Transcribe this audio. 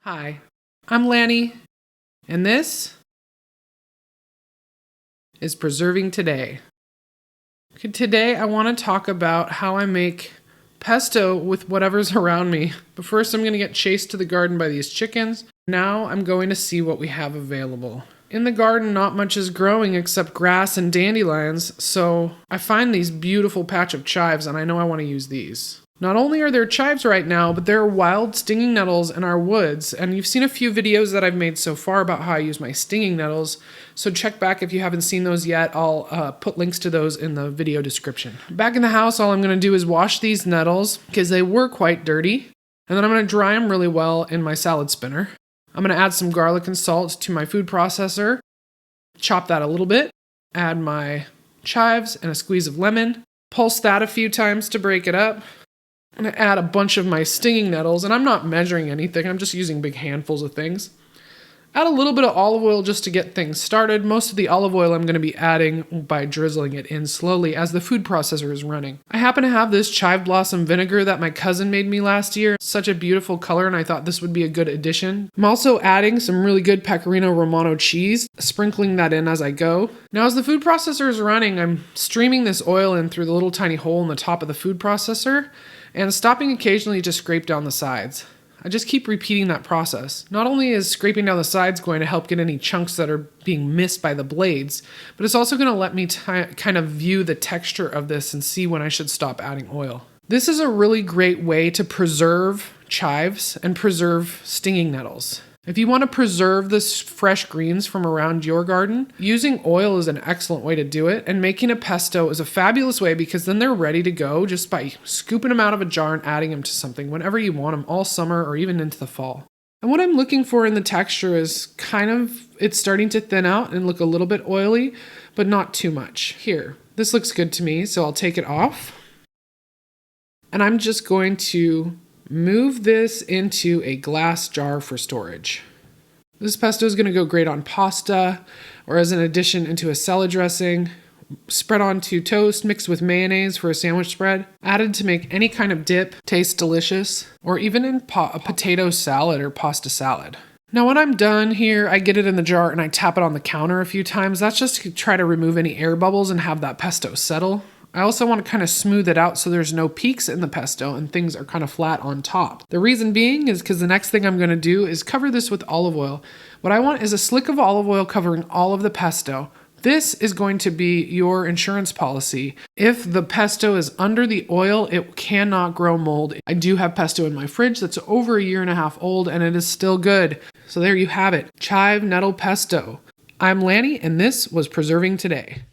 Hi, I'm Lanny, and this is Preserving Today. Okay, today I want to talk about how I make pesto with whatever's around me. But first, I'm going to get chased to the garden by these chickens. Now I'm going to see what we have available. In the garden, not much is growing except grass and dandelions, so I find these beautiful patch of chives, and I know I want to use these. Not only are there chives right now, but there are wild stinging nettles in our woods, and you've seen a few videos that I've made so far about how I use my stinging nettles, so check back if you haven't seen those yet. I'll put links to those in the video description. Back in the house, all I'm going to do is wash these nettles, because they were quite dirty, and then I'm going to dry them really well in my salad spinner. I'm going to add some garlic and salt to my food processor, chop that a little bit, add my chives and a squeeze of lemon, pulse that a few times to break it up. I'm going to add a bunch of my stinging nettles, and I'm not measuring anything, I'm just using big handfuls of things. Add a little bit of olive oil just to get things started. Most of the olive oil I'm going to be adding by drizzling it in slowly as the food processor is running. I happen to have this chive blossom vinegar that my cousin made me last year. Such a beautiful color, and I thought this would be a good addition. I'm also adding some really good Pecorino Romano cheese, sprinkling that in as I go. Now as the food processor is running, I'm streaming this oil in through the little tiny hole in the top of the food processor and stopping occasionally to scrape down the sides. I just keep repeating that process. Not only is scraping down the sides going to help get any chunks that are being missed by the blades, but it's also going to let me kind of view the texture of this and see when I should stop adding oil. This is a really great way to preserve chives and preserve stinging nettles. If you want to preserve the fresh greens from around your garden, using oil is an excellent way to do it, and making a pesto is a fabulous way because then they're ready to go just by scooping them out of a jar and adding them to something whenever you want them, all summer or even into the fall. And what I'm looking for in the texture is it's starting to thin out and look a little bit oily, but not too much. Here, this looks good to me, so I'll take it off. And I'm just going to move this into a glass jar for storage. This pesto is going to go great on pasta or as an addition into a salad dressing, spread onto toast mixed with mayonnaise for a sandwich spread, added to make any kind of dip taste delicious, or even in a potato salad or pasta salad. Now when I'm done here, I get it in the jar and I tap it on the counter a few times. That's just to try to remove any air bubbles and have that pesto settle. I also want to kind of smooth it out so there's no peaks in the pesto and things are kind of flat on top. The reason being is because the next thing I'm going to do is cover this with olive oil. What I want is a slick of olive oil covering all of the pesto. This is going to be your insurance policy. If the pesto is under the oil, it cannot grow mold. I do have pesto in my fridge that's over 1.5 years old and it is still good. So there you have it, chive nettle pesto. I'm Lanny and this was Preserving Today.